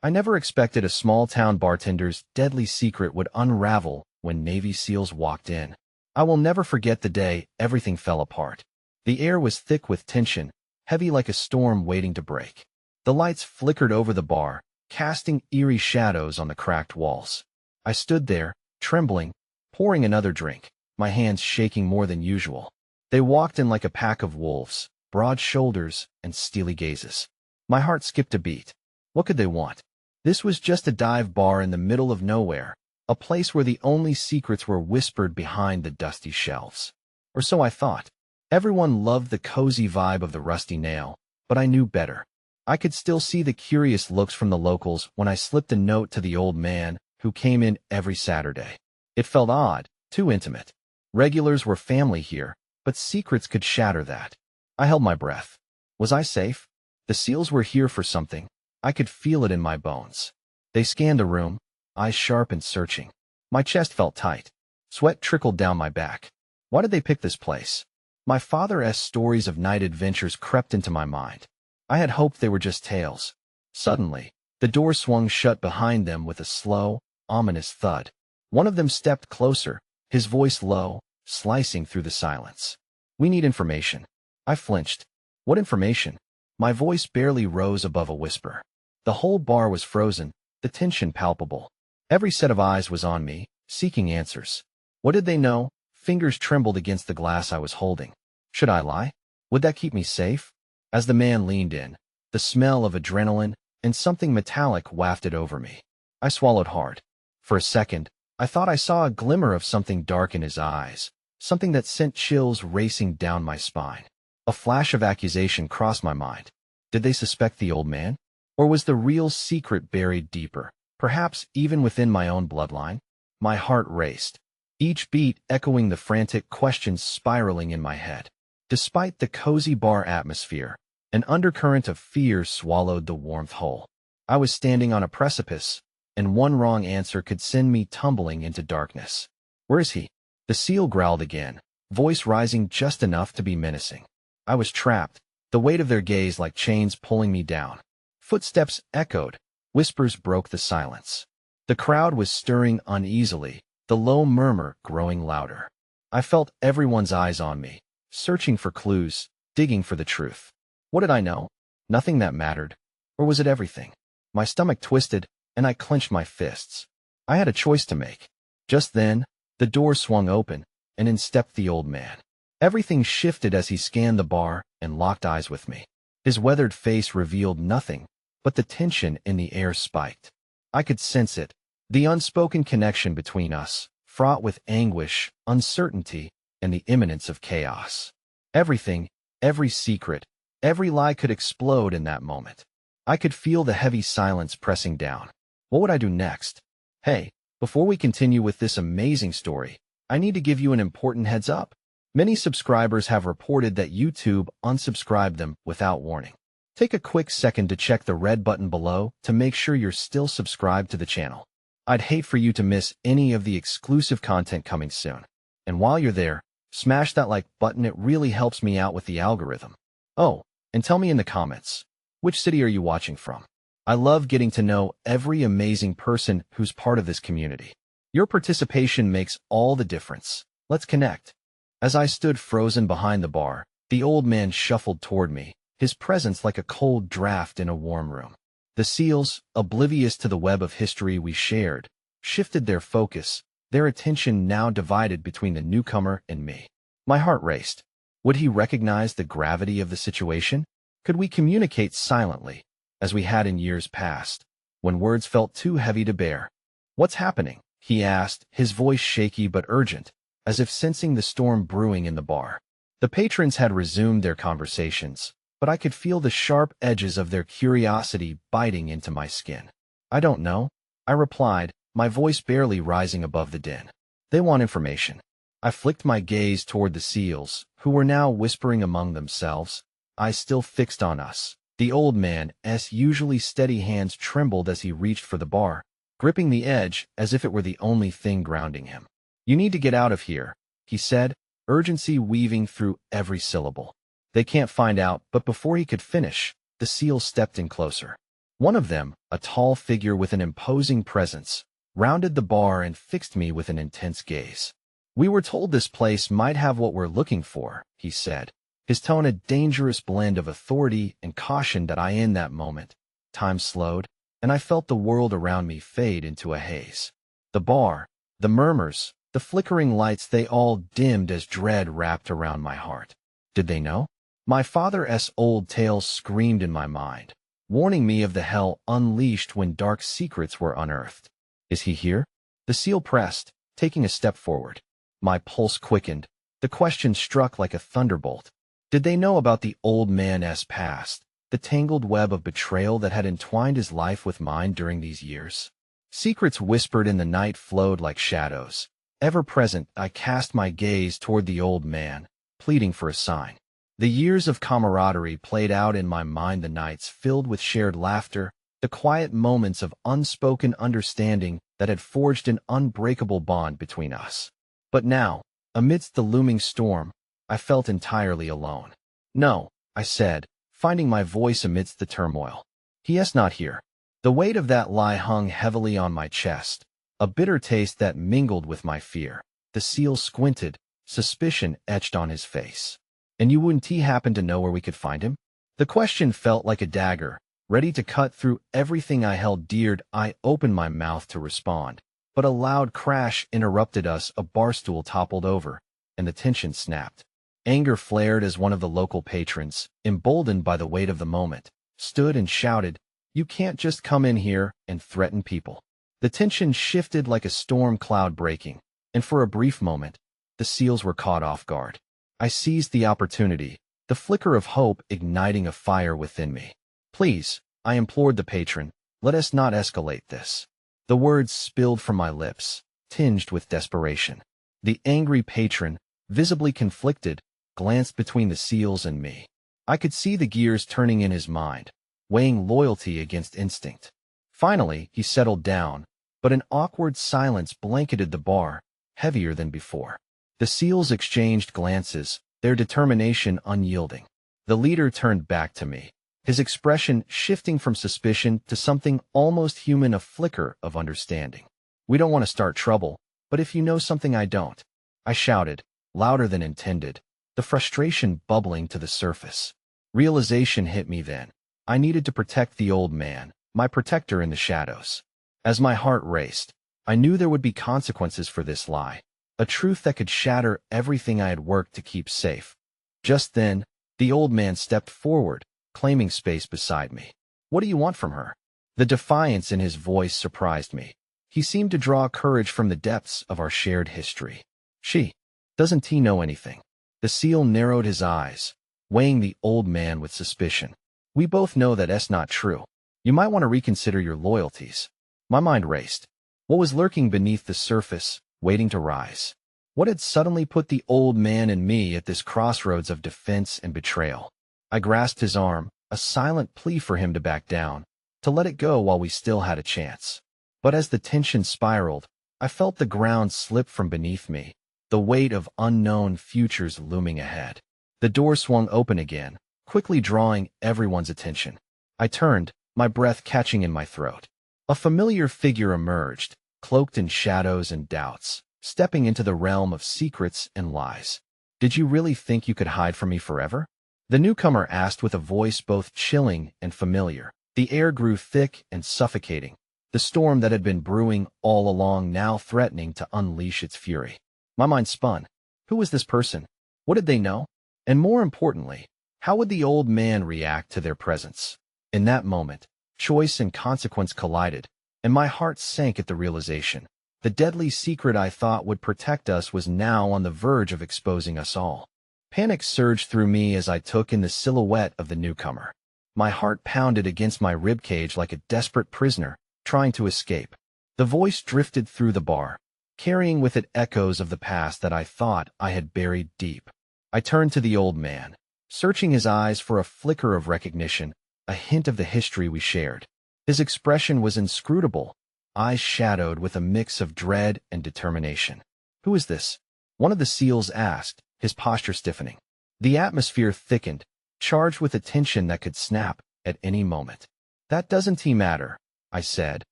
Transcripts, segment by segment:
I never expected a small-town bartender's deadly secret would unravel when Navy SEALs walked in. I will never forget the day everything fell apart. The air was thick with tension, heavy like a storm waiting to break. The lights flickered over the bar, casting eerie shadows on the cracked walls. I stood there, trembling, pouring another drink, my hands shaking more than usual. They walked in like a pack of wolves, broad shoulders and steely gazes. My heart skipped a beat. What could they want? This was just a dive bar in the middle of nowhere, a place where the only secrets were whispered behind the dusty shelves. Or so I thought. Everyone loved the cozy vibe of the Rusty Nail, but I knew better. I could still see the curious looks from the locals when I slipped a note to the old man who came in every Saturday. It felt odd, too intimate. Regulars were family here, but secrets could shatter that. I held my breath. Was I safe? The SEALs were here for something. I could feel it in my bones. They scanned the room, eyes sharp and searching. My chest felt tight. Sweat trickled down my back. Why did they pick this place? My father's stories of night adventures crept into my mind. I had hoped they were just tales. Suddenly, the door swung shut behind them with a slow, ominous thud. One of them stepped closer, his voice low, slicing through the silence. "We need information." I flinched. What information? My voice barely rose above a whisper. The whole bar was frozen, the tension palpable. Every set of eyes was on me, seeking answers. What did they know? Fingers trembled against the glass I was holding. Should I lie? Would that keep me safe? As the man leaned in, the smell of adrenaline and something metallic wafted over me. I swallowed hard. For a second, I thought I saw a glimmer of something dark in his eyes, something that sent chills racing down my spine. A flash of accusation crossed my mind. Did they suspect the old man? Or was the real secret buried deeper, perhaps even within my own bloodline? My heart raced, each beat echoing the frantic questions spiraling in my head. Despite the cozy bar atmosphere, an undercurrent of fear swallowed the warmth whole. I was standing on a precipice, and one wrong answer could send me tumbling into darkness. "Where is he?" The SEAL growled again, voice rising just enough to be menacing. I was trapped, the weight of their gaze like chains pulling me down. Footsteps echoed, whispers broke the silence. The crowd was stirring uneasily, the low murmur growing louder. I felt everyone's eyes on me, searching for clues, digging for the truth. What did I know? Nothing that mattered. Or was it everything? My stomach twisted, and I clenched my fists. I had a choice to make. Just then, the door swung open, and in stepped the old man. Everything shifted as he scanned the bar and locked eyes with me. His weathered face revealed nothing, but the tension in the air spiked. I could sense it, the unspoken connection between us, fraught with anguish, uncertainty, and the imminence of chaos. Everything, every secret, every lie could explode in that moment. I could feel the heavy silence pressing down. What would I do next? Hey, before we continue with this amazing story, I need to give you an important heads up. Many subscribers have reported that YouTube unsubscribed them without warning. Take a quick second to check the red button below to make sure you're still subscribed to the channel. I'd hate for you to miss any of the exclusive content coming soon. And while you're there, smash that like button, it really helps me out with the algorithm. Oh, and tell me in the comments, which city are you watching from? I love getting to know every amazing person who's part of this community. Your participation makes all the difference. Let's connect. As I stood frozen behind the bar, the old man shuffled toward me, his presence like a cold draft in a warm room. The SEALs, oblivious to the web of history we shared, shifted their focus, their attention now divided between the newcomer and me. My heart raced. Would he recognize the gravity of the situation? Could we communicate silently, as we had in years past, when words felt too heavy to bear? "What's happening?" he asked, his voice shaky but urgent, as if sensing the storm brewing in the bar. The patrons had resumed their conversations, but I could feel the sharp edges of their curiosity biting into my skin. "I don't know," I replied, my voice barely rising above the din. "They want information." I flicked my gaze toward the SEALs, who were now whispering among themselves, eyes still fixed on us. The old man's usually steady hands trembled as he reached for the bar, gripping the edge as if it were the only thing grounding him. "You need to get out of here," he said, urgency weaving through every syllable. "They can't find out," but before he could finish, the SEAL stepped in closer. One of them, a tall figure with an imposing presence, rounded the bar and fixed me with an intense gaze. "We were told this place might have what we're looking for," he said, his tone a dangerous blend of authority and caution that in that moment. Time slowed, and I felt the world around me fade into a haze. The bar, the murmurs, the flickering lights, they all dimmed as dread wrapped around my heart. Did they know? My father's old tales screamed in my mind, warning me of the hell unleashed when dark secrets were unearthed. Is he here? The seal pressed, taking a step forward. My pulse quickened. The question struck like a thunderbolt. Did they know about the old man's past, the tangled web of betrayal that had entwined his life with mine during these years? Secrets whispered in the night flowed like shadows. Ever present, I cast my gaze toward the old man, pleading for a sign. The years of camaraderie played out in my mind, the nights filled with shared laughter, the quiet moments of unspoken understanding that had forged an unbreakable bond between us. But now, amidst the looming storm, I felt entirely alone. "No," I said, finding my voice amidst the turmoil. "He is not here." The weight of that lie hung heavily on my chest, a bitter taste that mingled with my fear. The seal squinted, suspicion etched on his face. "And you wouldn't happen to know where we could find him?" The question felt like a dagger, ready to cut through everything I held dear. I opened my mouth to respond, but a loud crash interrupted us. A barstool toppled over, and the tension snapped. Anger flared as one of the local patrons, emboldened by the weight of the moment, stood and shouted, "You can't just come in here and threaten people." The tension shifted like a storm cloud breaking, and for a brief moment, the seals were caught off guard. I seized the opportunity, the flicker of hope igniting a fire within me. "Please," I implored the patron, "let us not escalate this." The words spilled from my lips, tinged with desperation. The angry patron, visibly conflicted, glanced between the seals and me. I could see the gears turning in his mind, weighing loyalty against instinct. Finally, he settled down, but an awkward silence blanketed the bar, heavier than before. The seals exchanged glances, their determination unyielding. The leader turned back to me, his expression shifting from suspicion to something almost human, a flicker of understanding. "We don't want to start trouble, but if you know something I don't," I shouted, louder than intended, the frustration bubbling to the surface. Realization hit me then. I needed to protect the old man, my protector in the shadows. As my heart raced, I knew there would be consequences for this lie, a truth that could shatter everything I had worked to keep safe. Just then, the old man stepped forward, claiming space beside me. "What do you want from her?" The defiance in his voice surprised me. He seemed to draw courage from the depths of our shared history. "She doesn't he know anything?" The seal narrowed his eyes, weighing the old man with suspicion. "We both know that that's not true. You might want to reconsider your loyalties." My mind raced. What was lurking beneath the surface, waiting to rise? What had suddenly put the old man and me at this crossroads of defense and betrayal? I grasped his arm, a silent plea for him to back down, to let it go while we still had a chance. But as the tension spiraled, I felt the ground slip from beneath me, the weight of unknown futures looming ahead. The door swung open again, quickly drawing everyone's attention. I turned, my breath catching in my throat. A familiar figure emerged, cloaked in shadows and doubts, stepping into the realm of secrets and lies. "Did you really think you could hide from me forever?" The newcomer asked with a voice both chilling and familiar. The air grew thick and suffocating, the storm that had been brewing all along now threatening to unleash its fury. My mind spun. Who was this person? What did they know? And more importantly, how would the old man react to their presence? In that moment, choice and consequence collided, and my heart sank at the realization. The deadly secret I thought would protect us was now on the verge of exposing us all. Panic surged through me as I took in the silhouette of the newcomer. My heart pounded against my ribcage like a desperate prisoner, trying to escape. The voice drifted through the bar, carrying with it echoes of the past that I thought I had buried deep. I turned to the old man, searching his eyes for a flicker of recognition, a hint of the history we shared. His expression was inscrutable, eyes shadowed with a mix of dread and determination. "Who is this?" one of the seals asked, his posture stiffening. The atmosphere thickened, charged with a tension that could snap at any moment. That doesn't matter, I said,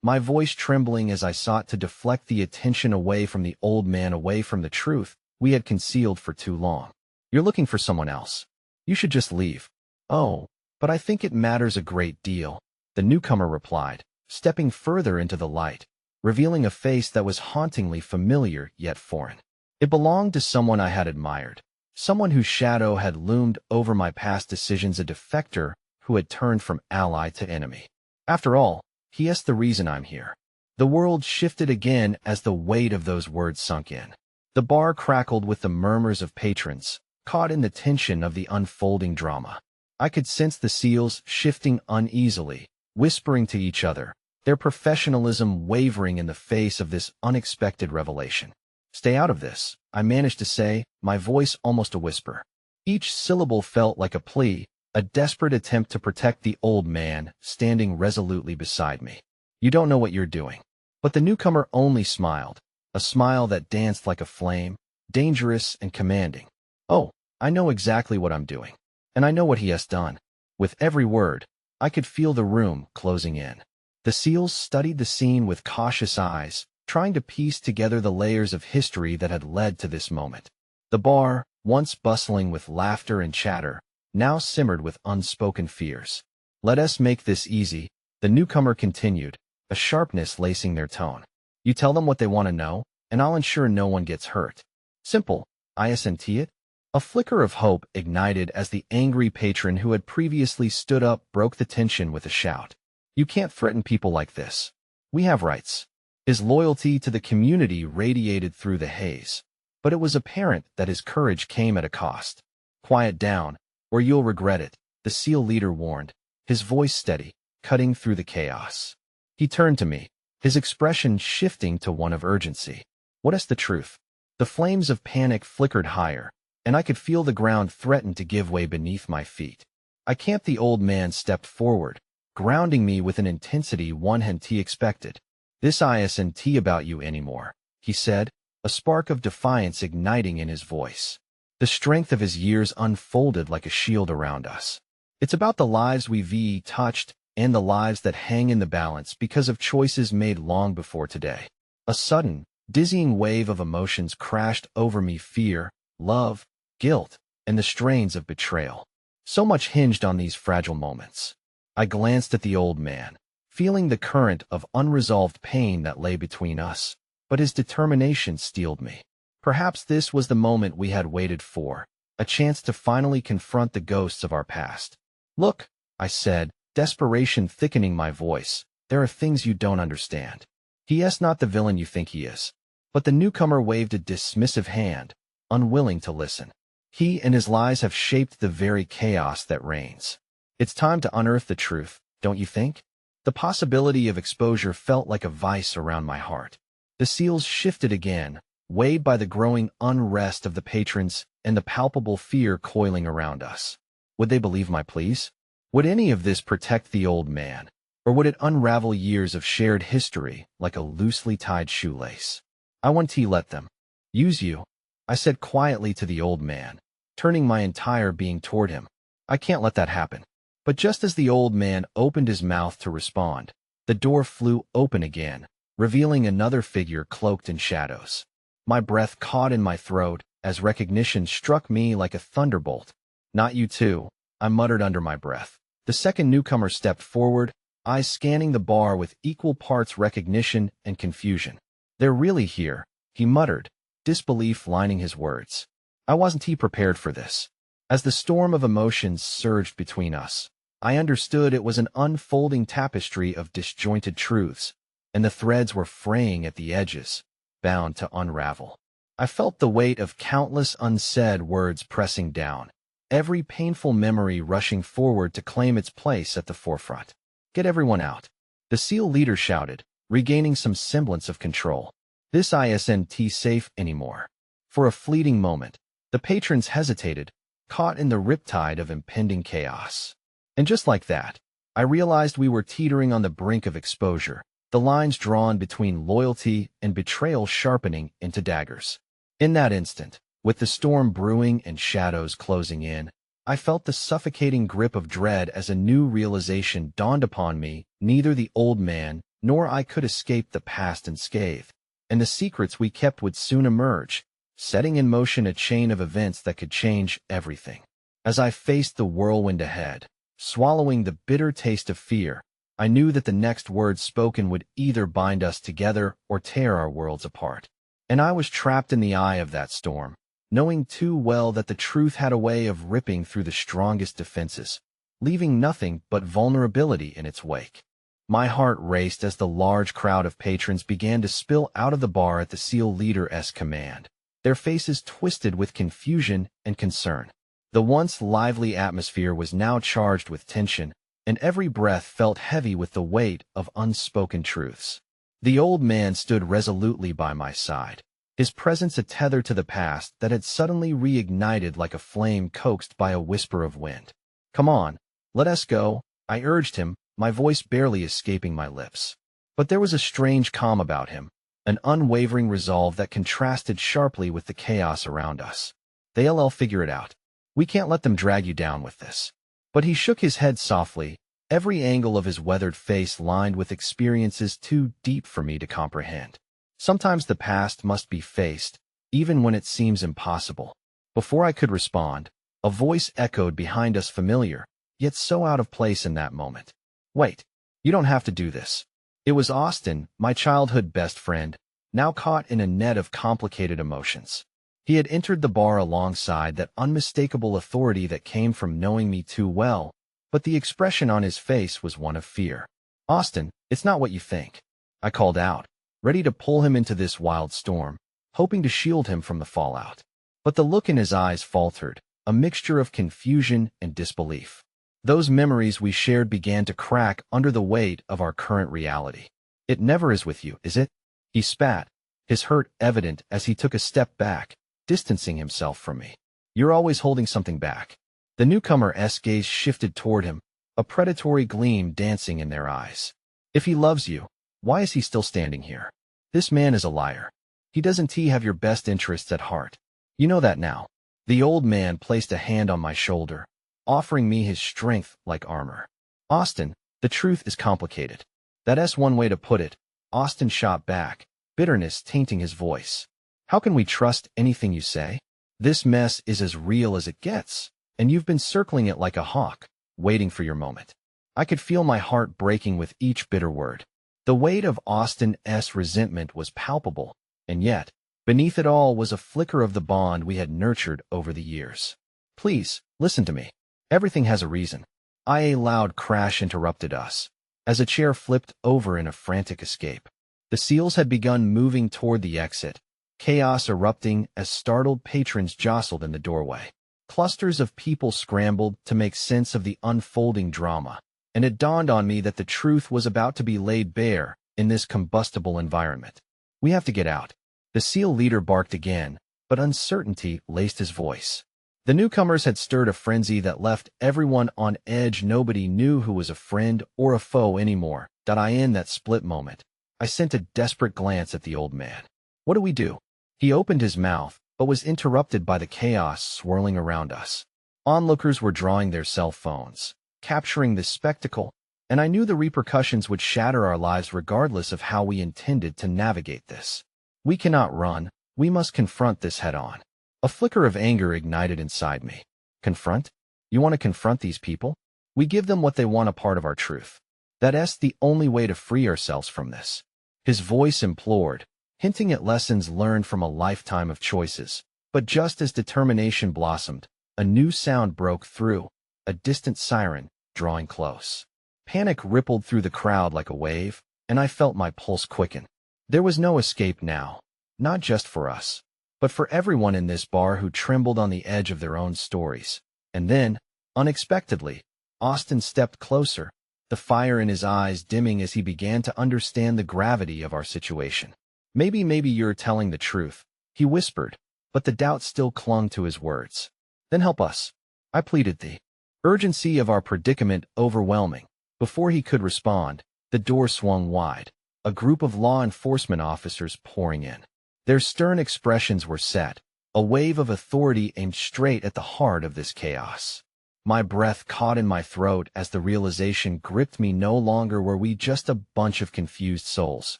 my voice trembling as I sought to deflect the attention away from the old man, away from the truth we had concealed for too long. You're looking for someone else. You should just leave. Oh, but I think it matters a great deal, the newcomer replied, stepping further into the light, revealing a face that was hauntingly familiar yet foreign. It belonged to someone I had admired, someone whose shadow had loomed over my past decisions, a defector who had turned from ally to enemy. After all, he is the reason I'm here. The world shifted again as the weight of those words sunk in. The bar crackled with the murmurs of patrons, caught in the tension of the unfolding drama. I could sense the seals shifting uneasily, whispering to each other, their professionalism wavering in the face of this unexpected revelation. Stay out of this, I managed to say, my voice almost a whisper. Each syllable felt like a plea, a desperate attempt to protect the old man standing resolutely beside me. You don't know what you're doing. But the newcomer only smiled, a smile that danced like a flame, dangerous and commanding. Oh, I know exactly what I'm doing. And I know what he has done. With every word, I could feel the room closing in. The seals studied the scene with cautious eyes, trying to piece together the layers of history that had led to this moment. The bar, once bustling with laughter and chatter, now simmered with unspoken fears. Let us make this easy, the newcomer continued, a sharpness lacing their tone. You tell them what they want to know, and I'll ensure no one gets hurt. Simple, isn't it? A flicker of hope ignited as the angry patron who had previously stood up broke the tension with a shout. You can't threaten people like this. We have rights. His loyalty to the community radiated through the haze, but it was apparent that his courage came at a cost. Quiet down, or you'll regret it, the SEAL leader warned, his voice steady, cutting through the chaos. He turned to me, his expression shifting to one of urgency. What is the truth? The flames of panic flickered higher, and I could feel the ground threaten to give way beneath my feet. I can't. The old man stepped forward, grounding me with an intensity one hadn't expected. This isn't about you anymore, he said, a spark of defiance igniting in his voice. The strength of his years unfolded like a shield around us. It's about the lives we've touched and the lives that hang in the balance because of choices made long before today. A sudden, dizzying wave of emotions crashed over me: fear, love, guilt, and the strains of betrayal. So much hinged on these fragile moments. I glanced at the old man, feeling the current of unresolved pain that lay between us, but his determination steeled me. Perhaps this was the moment we had waited for, a chance to finally confront the ghosts of our past. Look, I said, desperation thickening my voice, there are things you don't understand. He is not the villain you think he is. But the newcomer waved a dismissive hand, unwilling to listen. He and his lies have shaped the very chaos that reigns. It's time to unearth the truth, don't you think? The possibility of exposure felt like a vice around my heart. The seals shifted again, weighed by the growing unrest of the patrons and the palpable fear coiling around us. Would they believe my pleas? Would any of this protect the old man? Or would it unravel years of shared history like a loosely tied shoelace? I want to let them use you, I said quietly to the old man, turning my entire being toward him. I can't let that happen. But just as the old man opened his mouth to respond, the door flew open again, revealing another figure cloaked in shadows. My breath caught in my throat as recognition struck me like a thunderbolt. Not you too, I muttered under my breath. The second newcomer stepped forward, eyes scanning the bar with equal parts recognition and confusion. They're really here, he muttered, disbelief lining his words. I wasn't prepared for this. As the storm of emotions surged between us, I understood it was an unfolding tapestry of disjointed truths, and the threads were fraying at the edges, bound to unravel. I felt the weight of countless unsaid words pressing down, every painful memory rushing forward to claim its place at the forefront. Get everyone out, the SEAL leader shouted, regaining some semblance of control. This isn't safe anymore. For a fleeting moment, the patrons hesitated, caught in the riptide of impending chaos. And just like that, I realized we were teetering on the brink of exposure, the lines drawn between loyalty and betrayal sharpening into daggers. In that instant, with the storm brewing and shadows closing in, I felt the suffocating grip of dread as a new realization dawned upon me. Neither the old man nor I could escape the past unscathed, and the secrets we kept would soon emerge, setting in motion a chain of events that could change everything. As I faced the whirlwind ahead, swallowing the bitter taste of fear, I knew that the next words spoken would either bind us together or tear our worlds apart. And I was trapped in the eye of that storm, knowing too well that the truth had a way of ripping through the strongest defenses, leaving nothing but vulnerability in its wake. My heart raced as the large crowd of patrons began to spill out of the bar at the SEAL leader's command, their faces twisted with confusion and concern. The once lively atmosphere was now charged with tension, and every breath felt heavy with the weight of unspoken truths. The old man stood resolutely by my side, his presence a tether to the past that had suddenly reignited like a flame coaxed by a whisper of wind. "Come on, let us go," I urged him, my voice barely escaping my lips. But there was a strange calm about him, an unwavering resolve that contrasted sharply with the chaos around us. "They'll figure it out. We can't let them drag you down with this." But he shook his head softly, every angle of his weathered face lined with experiences too deep for me to comprehend. Sometimes the past must be faced, even when it seems impossible. Before I could respond, a voice echoed behind us, familiar, yet so out of place in that moment. "Wait, you don't have to do this." It was Austin, my childhood best friend, now caught in a net of complicated emotions. He had entered the bar alongside that unmistakable authority that came from knowing me too well, but the expression on his face was one of fear. "Austin, it's not what you think," I called out, ready to pull him into this wild storm, hoping to shield him from the fallout. But the look in his eyes faltered, a mixture of confusion and disbelief. Those memories we shared began to crack under the weight of our current reality. "It never is with you, is it?" He spat, his hurt evident as he took a step back, distancing himself from me. "You're always holding something back." The newcomer's gaze shifted toward him, a predatory gleam dancing in their eyes. "If he loves you, why is he still standing here? This man is a liar. He doesn't have your best interests at heart. You know that now." The old man placed a hand on my shoulder, offering me his strength like armor. "Austin, the truth is complicated." "That's one way to put it," Austin shot back, bitterness tainting his voice. "How can we trust anything you say? This mess is as real as it gets, and you've been circling it like a hawk, waiting for your moment." I could feel my heart breaking with each bitter word. The weight of Austin's resentment was palpable, and yet, beneath it all was a flicker of the bond we had nurtured over the years. "Please, listen to me. Everything has a reason." A loud crash interrupted us, as a chair flipped over in a frantic escape. The SEALs had begun moving toward the exit, chaos erupting as startled patrons jostled in the doorway. Clusters of people scrambled to make sense of the unfolding drama, and it dawned on me that the truth was about to be laid bare in this combustible environment. "We have to get out." The SEAL leader barked again, but uncertainty laced his voice. The newcomers had stirred a frenzy that left everyone on edge. Nobody knew who was a friend or a foe anymore. In that split moment, I sent a desperate glance at the old man. "What do we do?" He opened his mouth, but was interrupted by the chaos swirling around us. Onlookers were drawing their cell phones, capturing this spectacle, and I knew the repercussions would shatter our lives regardless of how we intended to navigate this. "We cannot run. We must confront this head-on." A flicker of anger ignited inside me. "Confront? You want to confront these people? We give them what they want, a part of our truth. That's the only way to free ourselves from this." His voice implored, hinting at lessons learned from a lifetime of choices. But just as determination blossomed, a new sound broke through, a distant siren, drawing close. Panic rippled through the crowd like a wave, and I felt my pulse quicken. There was no escape now, not just for us, but for everyone in this bar who trembled on the edge of their own stories. And then, unexpectedly, Austin stepped closer, the fire in his eyes dimming as he began to understand the gravity of our situation. Maybe you're telling the truth," he whispered, but the doubt still clung to his words. "Then help us," I pleaded, the urgency of our predicament overwhelming. Before he could respond, the door swung wide, a group of law enforcement officers pouring in. Their stern expressions were set, a wave of authority aimed straight at the heart of this chaos. My breath caught in my throat as the realization gripped me. No longer were we just a bunch of confused souls.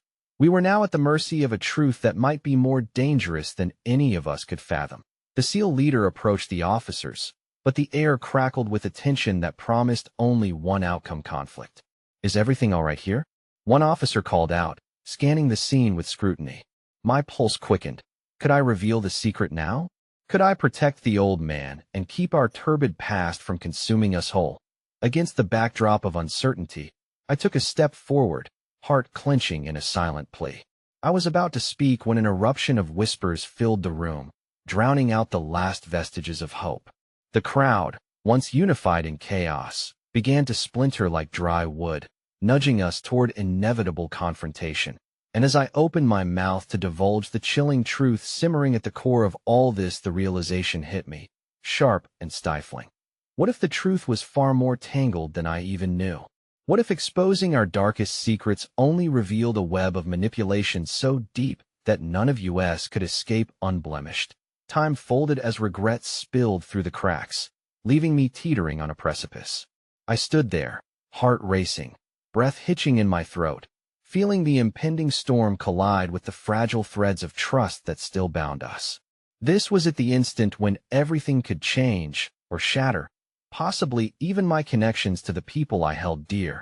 We were now at the mercy of a truth that might be more dangerous than any of us could fathom. The SEAL leader approached the officers, but the air crackled with a tension that promised only one outcome: conflict. "Is everything all right here?" one officer called out, scanning the scene with scrutiny. My pulse quickened. Could I reveal the secret now? Could I protect the old man and keep our turbid past from consuming us whole? Against the backdrop of uncertainty, I took a step forward, heart clenching in a silent plea. I was about to speak when an eruption of whispers filled the room, drowning out the last vestiges of hope. The crowd, once unified in chaos, began to splinter like dry wood, nudging us toward inevitable confrontation. And as I opened my mouth to divulge the chilling truth simmering at the core of all this, the realization hit me, sharp and stifling. What if the truth was far more tangled than I even knew? What if exposing our darkest secrets only revealed a web of manipulation so deep that none of us could escape unblemished? Time folded as regret spilled through the cracks, leaving me teetering on a precipice. I stood there, heart racing, breath hitching in my throat, feeling the impending storm collide with the fragile threads of trust that still bound us. This was at the instant when everything could change or shatter, possibly even my connections to the people I held dear.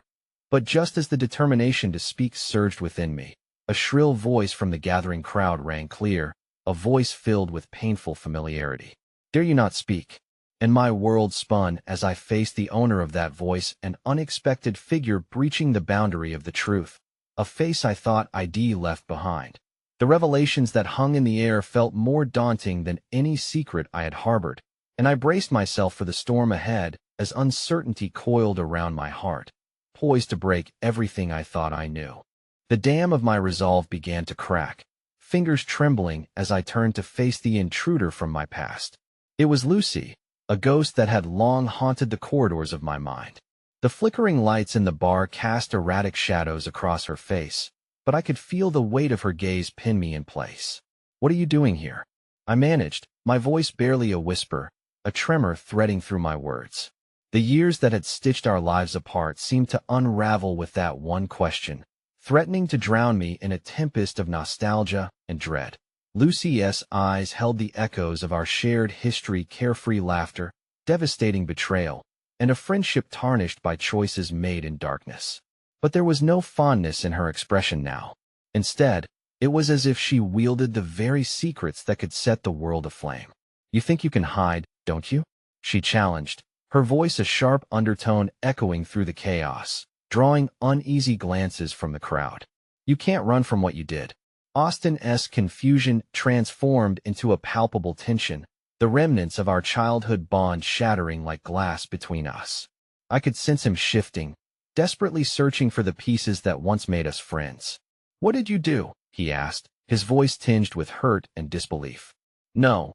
But just as the determination to speak surged within me, a shrill voice from the gathering crowd rang clear, a voice filled with painful familiarity. "Dare you not speak?" And my world spun as I faced the owner of that voice, an unexpected figure breaching the boundary of the truth. A face I thought I'd left behind. The revelations that hung in the air felt more daunting than any secret I had harbored, and I braced myself for the storm ahead as uncertainty coiled around my heart, poised to break everything I thought I knew. The dam of my resolve began to crack, fingers trembling as I turned to face the intruder from my past. It was Lucy, a ghost that had long haunted the corridors of my mind. The flickering lights in the bar cast erratic shadows across her face, but I could feel the weight of her gaze pin me in place. "What are you doing here?" I managed, my voice barely a whisper, a tremor threading through my words. The years that had stitched our lives apart seemed to unravel with that one question, threatening to drown me in a tempest of nostalgia and dread. Lucy's eyes held the echoes of our shared history: carefree laughter, devastating betrayal, and a friendship tarnished by choices made in darkness. But there was no fondness in her expression now. Instead, it was as if she wielded the very secrets that could set the world aflame. "You think you can hide, don't you?" she challenged, her voice a sharp undertone echoing through the chaos, drawing uneasy glances from the crowd. "You can't run from what you did." Austin's confusion transformed into a palpable tension, the remnants of our childhood bond shattering like glass between us. I could sense him shifting, desperately searching for the pieces that once made us friends. "What did you do?" he asked, his voice tinged with hurt and disbelief. No,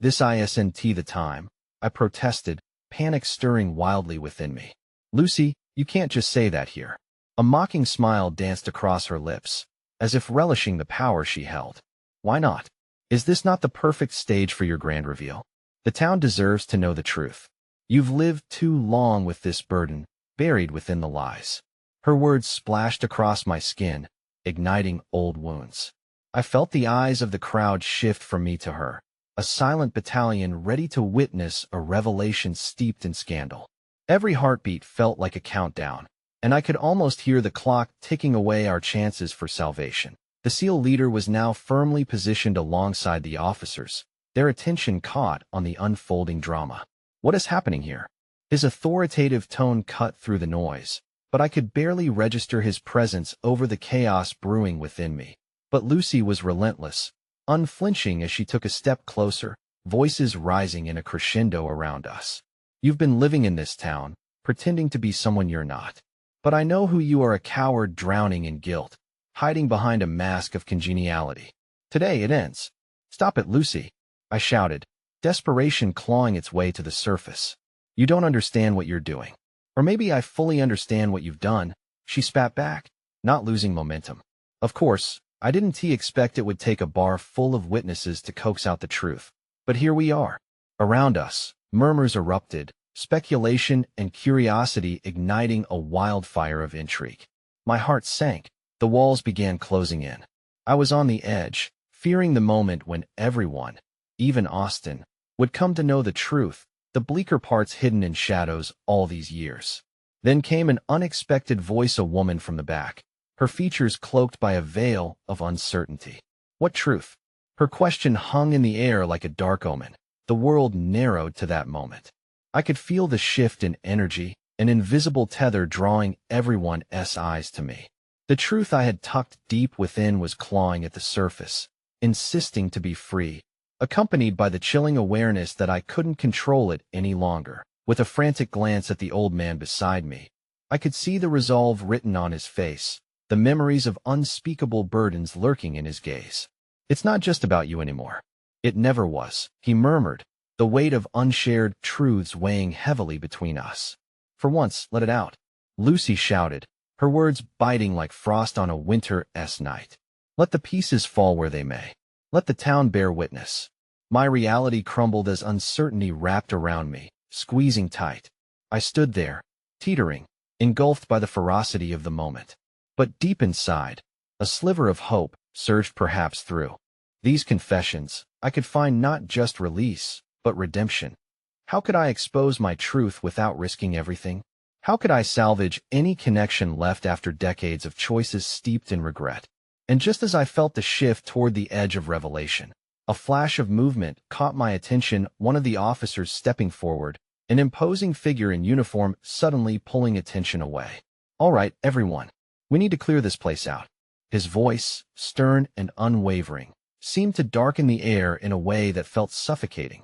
this isn't the time," I protested, panic stirring wildly within me. "Lucy, you can't just say that here." A mocking smile danced across her lips, as if relishing the power she held. "Why not? Is this not the perfect stage for your grand reveal? The town deserves to know the truth. You've lived too long with this burden, buried within the lies." Her words splashed across my skin, igniting old wounds. I felt the eyes of the crowd shift from me to her, a silent battalion ready to witness a revelation steeped in scandal. Every heartbeat felt like a countdown, and I could almost hear the clock ticking away our chances for salvation. The SEAL leader was now firmly positioned alongside the officers, their attention caught on the unfolding drama. "What is happening here?" His authoritative tone cut through the noise, but I could barely register his presence over the chaos brewing within me. But Lucy was relentless, unflinching as she took a step closer, voices rising in a crescendo around us. "You've been living in this town, pretending to be someone you're not. But I know who you are: a coward drowning in guilt, hiding behind a mask of congeniality. Today it ends." "Stop it, Lucy," I shouted, desperation clawing its way to the surface. "You don't understand what you're doing." "Or maybe I fully understand what you've done," she spat back, not losing momentum. Of course, I didn't expect it would take a bar full of witnesses to coax out the truth. But here we are. Around us, murmurs erupted, speculation and curiosity igniting a wildfire of intrigue. My heart sank. The walls began closing in. I was on the edge, fearing the moment when everyone, even Austin, would come to know the truth, the bleaker parts hidden in shadows all these years. Then came an unexpected voice, a woman from the back, her features cloaked by a veil of uncertainty. What truth? Her question hung in the air like a dark omen. The world narrowed to that moment. I could feel the shift in energy, an invisible tether drawing everyone's eyes to me. The truth I had tucked deep within was clawing at the surface, insisting to be free, accompanied by the chilling awareness that I couldn't control it any longer. With a frantic glance at the old man beside me, I could see the resolve written on his face, the memories of unspeakable burdens lurking in his gaze. It's not just about you anymore. It never was, he murmured, the weight of unshared truths weighing heavily between us. For once, let it out, Lucy shouted, her words biting like frost on a winter's night. Let the pieces fall where they may. Let the town bear witness. My reality crumbled as uncertainty wrapped around me, squeezing tight. I stood there, teetering, engulfed by the ferocity of the moment. But deep inside, a sliver of hope surged perhaps through these confessions. I could find not just release, but redemption. How could I expose my truth without risking everything? How could I salvage any connection left after decades of choices steeped in regret? And just as I felt the shift toward the edge of revelation, a flash of movement caught my attention, one of the officers stepping forward, an imposing figure in uniform suddenly pulling attention away. All right, everyone. We need to clear this place out. His voice, stern and unwavering, seemed to darken the air in a way that felt suffocating.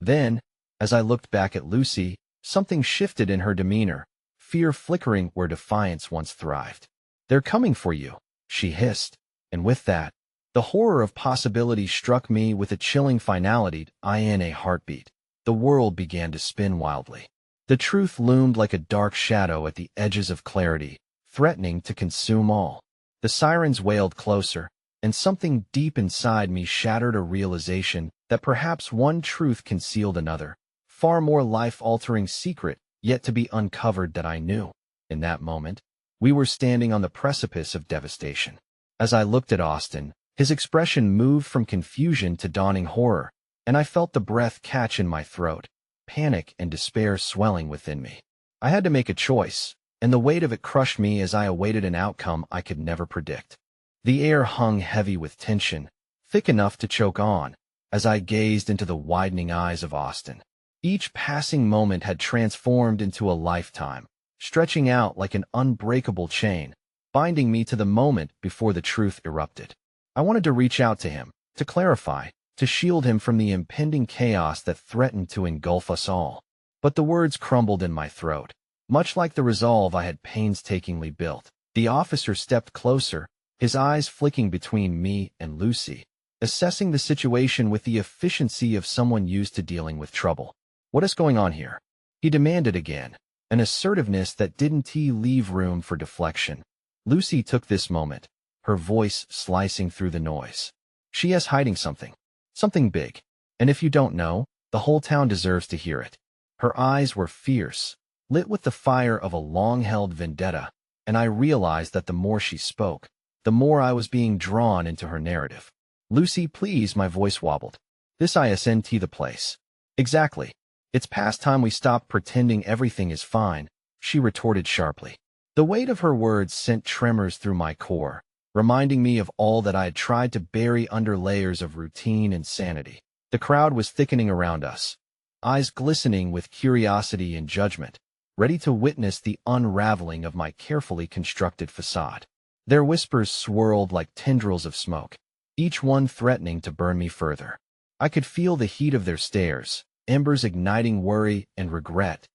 Then, as I looked back at Lucy, something shifted in her demeanor, fear flickering where defiance once thrived. They're coming for you, she hissed, and with that, the horror of possibility struck me with a chilling finality. In a heartbeat, the world began to spin wildly. The truth loomed like a dark shadow at the edges of clarity, threatening to consume all. The sirens wailed closer, and something deep inside me shattered a realization that perhaps one truth concealed another, far more life-altering secret yet to be uncovered that I knew. In that moment, we were standing on the precipice of devastation. As I looked at Austin, his expression moved from confusion to dawning horror, and I felt the breath catch in my throat, panic and despair swelling within me. I had to make a choice, and the weight of it crushed me as I awaited an outcome I could never predict. The air hung heavy with tension, thick enough to choke on, as I gazed into the widening eyes of Austin. Each passing moment had transformed into a lifetime, stretching out like an unbreakable chain, binding me to the moment before the truth erupted. I wanted to reach out to him, to clarify, to shield him from the impending chaos that threatened to engulf us all. But the words crumbled in my throat. Much like the resolve I had painstakingly built, the officer stepped closer, his eyes flicking between me and Lucy, assessing the situation with the efficiency of someone used to dealing with trouble. What is going on here? He demanded again, an assertiveness that didn't leave room for deflection. Lucy took this moment, her voice slicing through the noise. She is hiding something. Something big. And if you don't know, the whole town deserves to hear it. Her eyes were fierce, lit with the fire of a long-held vendetta, and I realized that the more she spoke, the more I was being drawn into her narrative. Lucy, please, my voice wobbled. This isn't the place. Exactly. It's past time we stopped pretending everything is fine, she retorted sharply. The weight of her words sent tremors through my core, reminding me of all that I had tried to bury under layers of routine and sanity. The crowd was thickening around us, eyes glistening with curiosity and judgment, ready to witness the unraveling of my carefully constructed facade. Their whispers swirled like tendrils of smoke, each one threatening to burn me further. I could feel the heat of their stares, embers igniting worry and regret.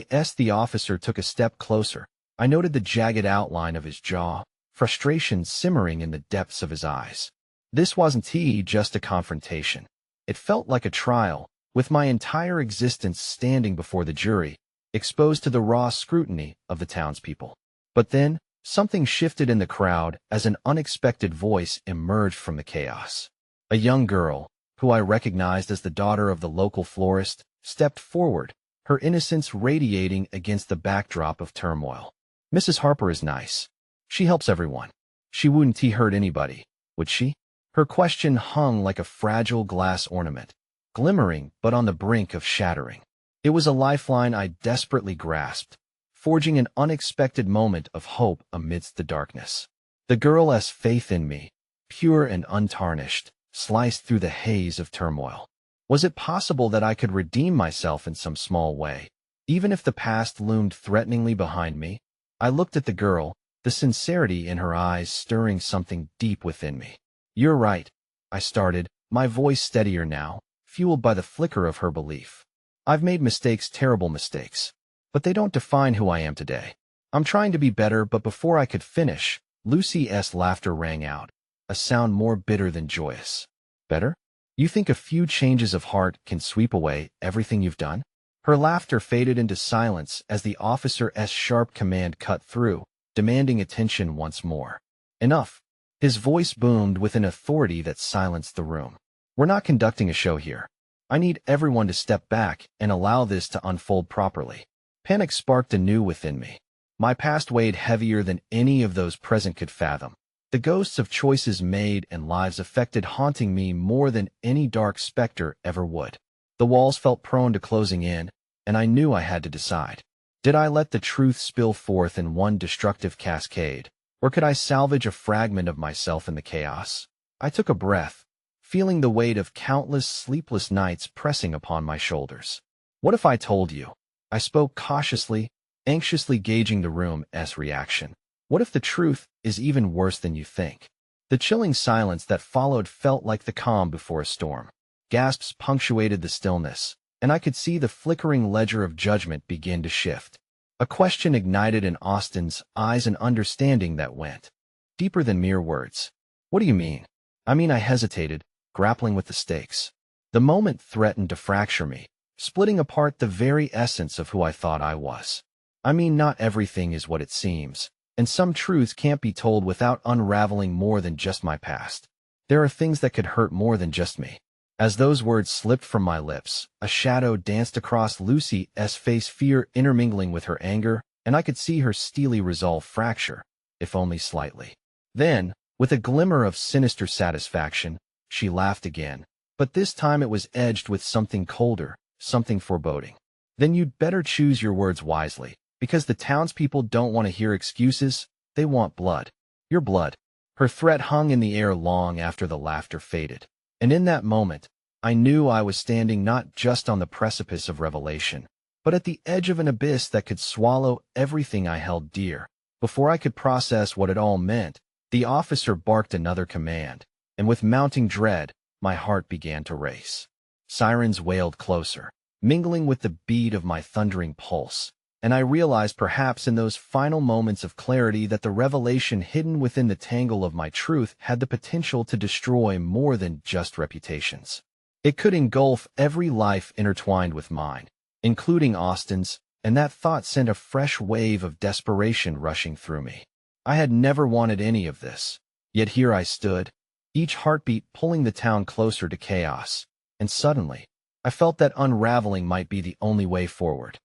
As the officer took a step closer, I noted the jagged outline of his jaw, frustration simmering in the depths of his eyes. This wasn't just a confrontation. It felt like a trial, with my entire existence standing before the jury, exposed to the raw scrutiny of the townspeople. But then, something shifted in the crowd as an unexpected voice emerged from the chaos. A young girl, who I recognized as the daughter of the local florist, stepped forward, her innocence radiating against the backdrop of turmoil. Mrs. Harper is nice. She helps everyone. She wouldn't hurt anybody, would she? Her question hung like a fragile glass ornament, glimmering but on the brink of shattering. It was a lifeline I desperately grasped, forging an unexpected moment of hope amidst the darkness. The girl's faith in me, pure and untarnished, sliced through the haze of turmoil. Was it possible that I could redeem myself in some small way, even if the past loomed threateningly behind me? I looked at the girl, the sincerity in her eyes stirring something deep within me. "You're right," I started, my voice steadier now, fueled by the flicker of her belief. "I've made mistakes, terrible mistakes. But they don't define who I am today. I'm trying to be better," but before I could finish, Lucy's laughter rang out, a sound more bitter than joyous. "Better? You think a few changes of heart can sweep away everything you've done?" Her laughter faded into silence as the officer's sharp command cut through, demanding attention once more. "Enough." His voice boomed with an authority that silenced the room. "We're not conducting a show here. I need everyone to step back and allow this to unfold properly." Panic sparked anew within me. My past weighed heavier than any of those present could fathom. The ghosts of choices made and lives affected haunting me more than any dark specter ever would. The walls felt prone to closing in, and I knew I had to decide. Did I let the truth spill forth in one destructive cascade, or could I salvage a fragment of myself in the chaos? I took a breath, feeling the weight of countless sleepless nights pressing upon my shoulders. "What if I told you?" I spoke cautiously, anxiously gauging the room's reaction. "What if the truth is even worse than you think?" The chilling silence that followed felt like the calm before a storm. Gasps punctuated the stillness, and I could see the flickering ledger of judgment begin to shift. A question ignited in Austin's eyes, an understanding that went deeper than mere words. "What do you mean?" I hesitated, grappling with the stakes. The moment threatened to fracture me, splitting apart the very essence of who I thought I was. Not everything is what it seems, and some truths can't be told without unraveling more than just my past. There are things that could hurt more than just me. As those words slipped from my lips, a shadow danced across Lucy's face, fear intermingling with her anger, and I could see her steely resolve fracture, if only slightly. Then, with a glimmer of sinister satisfaction, she laughed again, but this time it was edged with something colder, something foreboding. "Then you'd better choose your words wisely, because the townspeople don't want to hear excuses, they want blood. Your blood." Her threat hung in the air long after the laughter faded. And in that moment, I knew I was standing not just on the precipice of revelation, but at the edge of an abyss that could swallow everything I held dear. Before I could process what it all meant, the officer barked another command, and with mounting dread, my heart began to race. Sirens wailed closer, mingling with the beat of my thundering pulse, and I realized perhaps in those final moments of clarity that the revelation hidden within the tangle of my truth had the potential to destroy more than just reputations. It could engulf every life intertwined with mine, including Austin's, and that thought sent a fresh wave of desperation rushing through me. I had never wanted any of this, yet here I stood, each heartbeat pulling the town closer to chaos, and suddenly, I felt that unraveling might be the only way forward.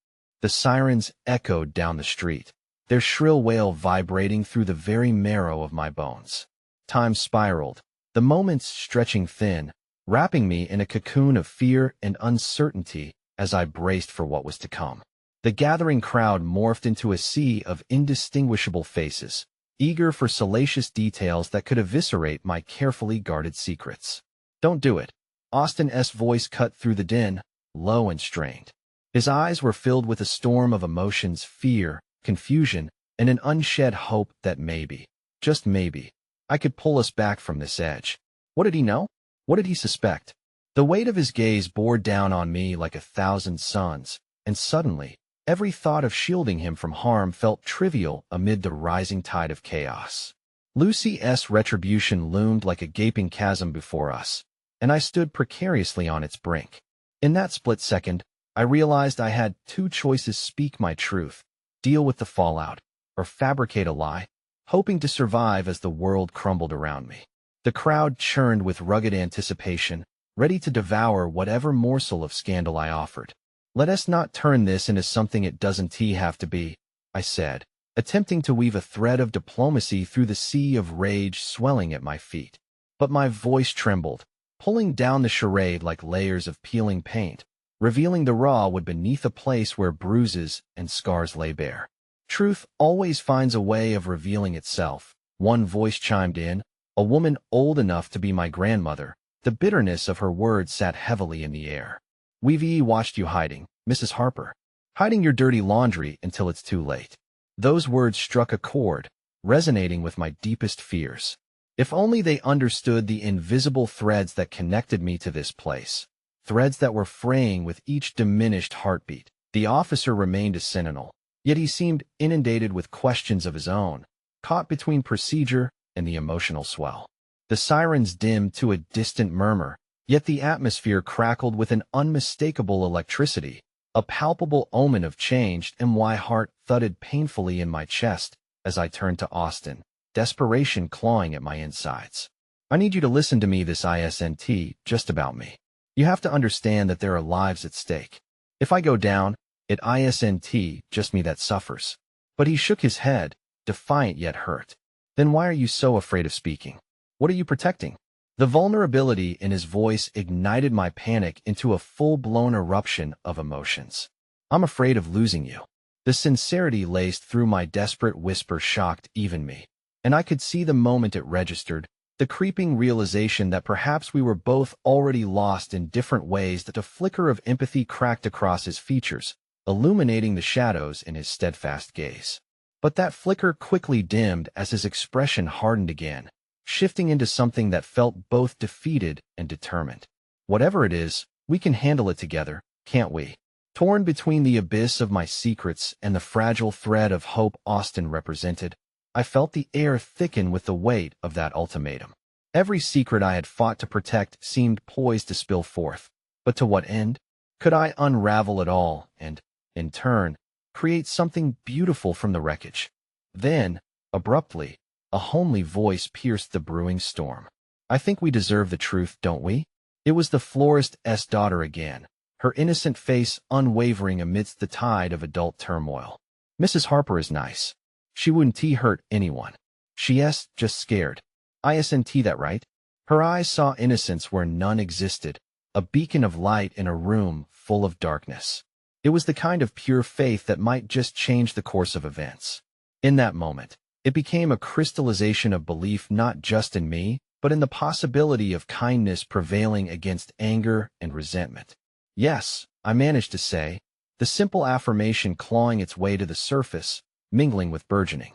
The sirens echoed down the street, their shrill wail vibrating through the very marrow of my bones. Time spiraled, the moments stretching thin, wrapping me in a cocoon of fear and uncertainty as I braced for what was to come. The gathering crowd morphed into a sea of indistinguishable faces, eager for salacious details that could eviscerate my carefully guarded secrets. "Don't do it." Austin's voice cut through the din, low and strained. His eyes were filled with a storm of emotions, fear, confusion, and an unshed hope that maybe, just maybe, I could pull us back from this edge. What did he know? What did he suspect? The weight of his gaze bore down on me like 1,000 suns, and suddenly, every thought of shielding him from harm felt trivial amid the rising tide of chaos. Lucy's retribution loomed like a gaping chasm before us, and I stood precariously on its brink. In that split second, I realized I had two choices: speak my truth, deal with the fallout, or fabricate a lie, hoping to survive as the world crumbled around me. The crowd churned with rugged anticipation, ready to devour whatever morsel of scandal I offered. Let us not turn this into something it doesn't have to be, I said, attempting to weave a thread of diplomacy through the sea of rage swelling at my feet. But my voice trembled, pulling down the charade like layers of peeling paint, revealing the raw wood beneath a place where bruises and scars lay bare. Truth always finds a way of revealing itself, one voice chimed in, a woman old enough to be my grandmother. The bitterness of her words sat heavily in the air. We've watched you hiding, Mrs. Harper. Hiding your dirty laundry until it's too late. Those words struck a chord, resonating with my deepest fears. If only they understood the invisible threads that connected me to this place. Threads that were fraying with each diminished heartbeat. The officer remained a sentinel, yet he seemed inundated with questions of his own, caught between procedure and the emotional swell. The sirens dimmed to a distant murmur, yet the atmosphere crackled with an unmistakable electricity, a palpable omen of change, and my heart thudded painfully in my chest as I turned to Austin, desperation clawing at my insides. I need you to listen to me, this isn't just about me. You have to understand that there are lives at stake. If I go down, it isn't just me that suffers. But he shook his head, defiant yet hurt. Then why are you so afraid of speaking? What are you protecting? The vulnerability in his voice ignited my panic into a full-blown eruption of emotions. I'm afraid of losing you. The sincerity laced through my desperate whisper shocked even me, and I could see the moment it registered, the creeping realization that perhaps we were both already lost in different ways. That a flicker of empathy cracked across his features, illuminating the shadows in his steadfast gaze. But that flicker quickly dimmed as his expression hardened again, shifting into something that felt both defeated and determined. Whatever it is, we can handle it together, can't we? Torn between the abyss of my secrets and the fragile thread of hope Austin represented, I felt the air thicken with the weight of that ultimatum. Every secret I had fought to protect seemed poised to spill forth. But to what end? Could I unravel it all and, in turn, create something beautiful from the wreckage? Then, abruptly, a homely voice pierced the brewing storm. I think we deserve the truth, don't we? It was the florist's daughter again, her innocent face unwavering amidst the tide of adult turmoil. Mrs. Harper is nice. She wouldn't hurt anyone. She's just scared. Isn't that right? Her eyes saw innocence where none existed, a beacon of light in a room full of darkness. It was the kind of pure faith that might just change the course of events. In that moment, it became a crystallization of belief not just in me, but in the possibility of kindness prevailing against anger and resentment. Yes, I managed to say, the simple affirmation clawing its way to the surface, mingling with burgeoning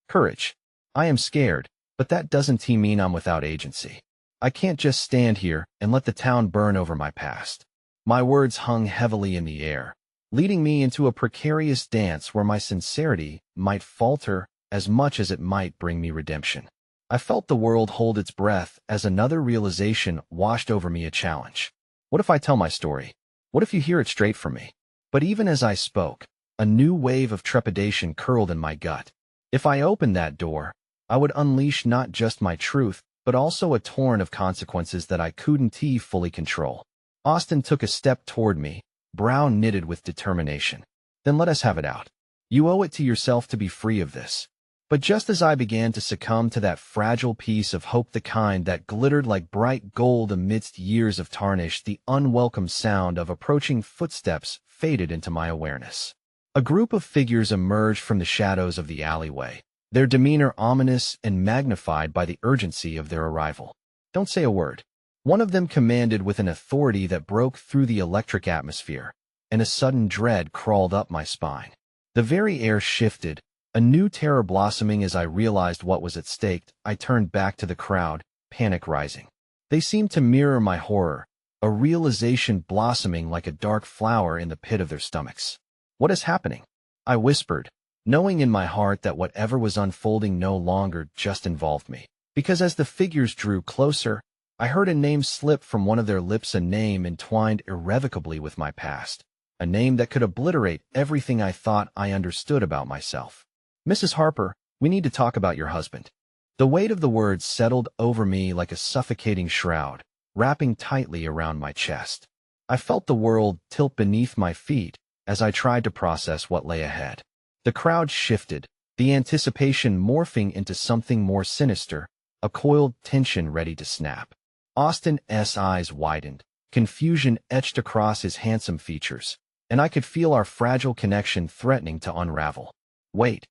courage. I am scared, but that doesn't mean I'm without agency. I can't just stand here and let the town burn over my past. My words hung heavily in the air, leading me into a precarious dance where my sincerity might falter as much as it might bring me redemption. I felt the world hold its breath as another realization washed over me, a challenge. What if I tell my story? What if you hear it straight from me? But even as I spoke, a new wave of trepidation curled in my gut. If I opened that door, I would unleash not just my truth, but also a torrent of consequences that I couldn't fully control. Austin took a step toward me, brow knitted with determination. Then let us have it out. You owe it to yourself to be free of this. But just as I began to succumb to that fragile piece of hope, the kind that glittered like bright gold amidst years of tarnish, the unwelcome sound of approaching footsteps faded into my awareness. A group of figures emerged from the shadows of the alleyway, their demeanor ominous and magnified by the urgency of their arrival. Don't say a word. One of them commanded with an authority that broke through the electric atmosphere, and a sudden dread crawled up my spine. The very air shifted, a new terror blossoming as I realized what was at stake. I turned back to the crowd, panic rising. They seemed to mirror my horror, a realization blossoming like a dark flower in the pit of their stomachs. What is happening? I whispered, knowing in my heart that whatever was unfolding no longer just involved me. Because as the figures drew closer, I heard a name slip from one of their lips, a name entwined irrevocably with my past, a name that could obliterate everything I thought I understood about myself. Mrs. Harper, we need to talk about your husband. The weight of the words settled over me like a suffocating shroud, wrapping tightly around my chest. I felt the world tilt beneath my feet as I tried to process what lay ahead. The crowd shifted, the anticipation morphing into something more sinister, a coiled tension ready to snap. Austin's eyes widened, confusion etched across his handsome features, and I could feel our fragile connection threatening to unravel. Wait,